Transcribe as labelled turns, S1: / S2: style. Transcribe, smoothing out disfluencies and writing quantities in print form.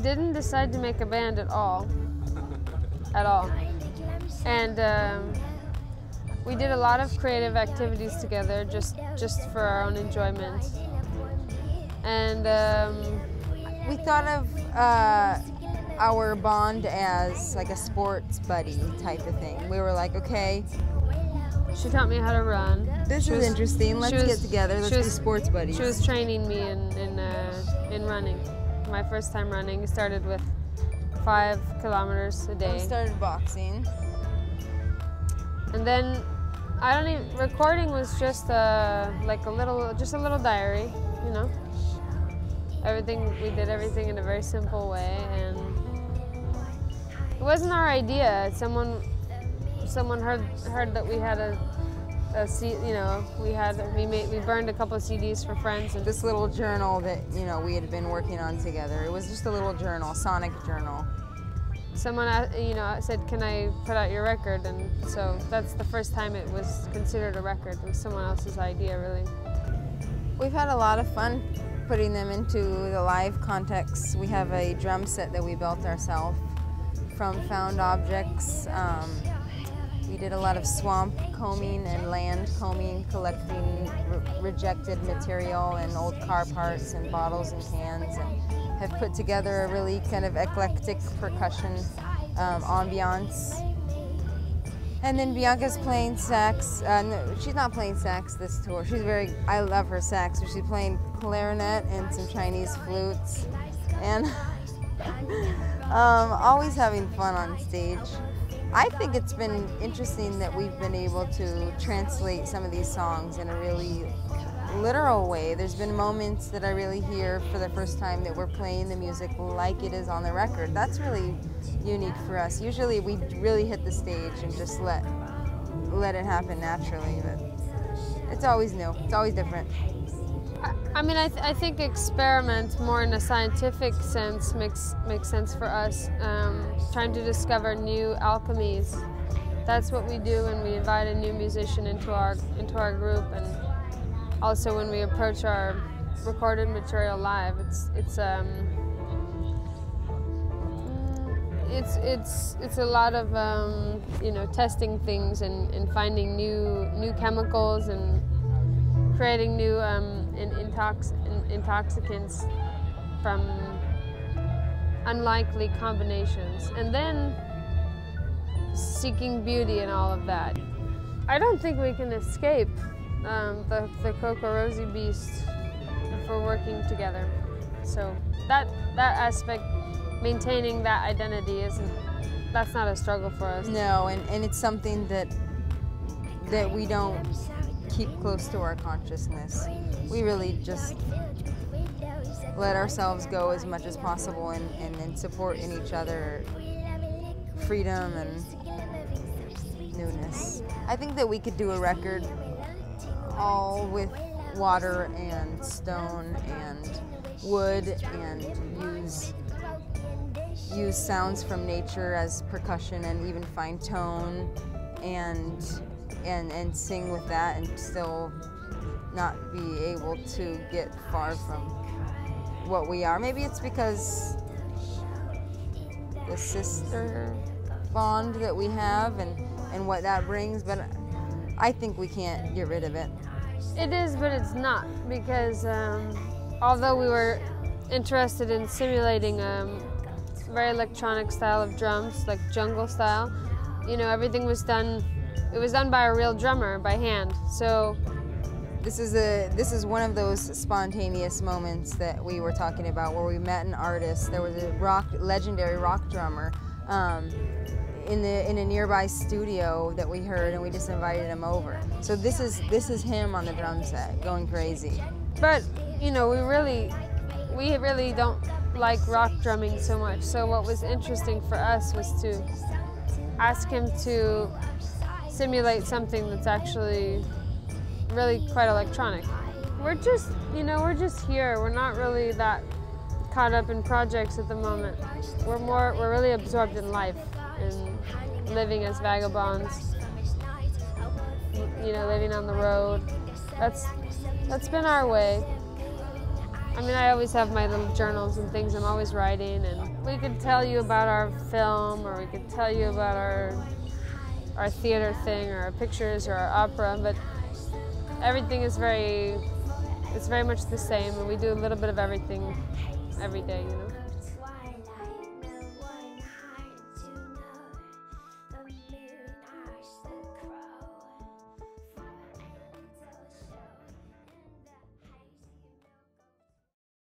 S1: didn't decide to make a band at all. At all. And we did a lot of creative activities together just for our own enjoyment. And
S2: we thought of our bond as like a sports buddy type of thing. We were like, okay,
S1: she taught me how to run.
S2: This is interesting. Let's get together. Let's be sports buddies.
S1: She was training me in running. My first time running started with 5 kilometers a day.
S2: We started boxing.
S1: And then recording was just like a little diary, you know. We did everything in a very simple way, and it wasn't our idea. Someone heard that we had we burned a couple of CDs for friends, and
S2: this little journal that we had been working on together. It was just a little journal, sonic journal.
S1: Someone said, "Can I put out your record?" And so that's the first time it was considered a record. It was someone else's idea, really.
S2: We've had a lot of fun putting them into the live context. We have a drum set that we built ourselves from found objects. We did a lot of swamp combing and land combing, collecting rejected material and old car parts and bottles and cans, and have put together a really kind of eclectic percussion ambiance. And then Bianca's playing sax. No, she's not playing sax this tour. I love her sax, but she's playing clarinet and some Chinese flutes. And always having fun on stage. I think it's been interesting that we've been able to translate some of these songs in a really literal way. There's been moments that I really hear for the first time that we're playing the music like it is on the record. That's really unique for us. Usually we really hit the stage and just let it happen naturally, but it's always new. It's always different.
S1: I mean, I think experiment more in a scientific sense makes sense for us. Trying to discover new alchemies. That's what we do when we invite a new musician into our group, and also when we approach our recorded material live. It's a lot of testing things and finding new chemicals and creating new intoxicants from unlikely combinations, and then seeking beauty in all of that. I don't think we can escape the Cocoroise beast if we're working together. So that aspect, maintaining that identity, that's not a struggle for us.
S2: No, and it's something that we don't keep close to our consciousness. We really just let ourselves go as much as possible and support in each other freedom and newness. I think that we could do a record all with water and stone and wood and use sounds from nature as percussion and even find tone and sing with that and still not be able to get far from what we are. Maybe it's because the sister bond that we have and what that brings, but I think we can't get rid of it.
S1: It is, but it's not, because although we were interested in simulating a very electronic style of drums, like jungle style, everything was done. It was done by a real drummer, by hand. So
S2: this is one of those spontaneous moments that we were talking about, where we met an artist. There was a legendary rock drummer in a nearby studio that we heard, and we just invited him over. So this is him on the drum set, going crazy.
S1: But we really don't like rock drumming so much. So what was interesting for us was to ask him to simulate something that's actually really quite electronic. We're just here. We're not really that caught up in projects at the moment. We're really absorbed in life and living as vagabonds. Living on the road. That's been our way. I mean, I always have my little journals and things I'm always writing, and we could tell you about our film, or we could tell you about our theater thing, or our pictures, or our opera, but everything is it's very much the same, and we do a little bit of everything every day, you know.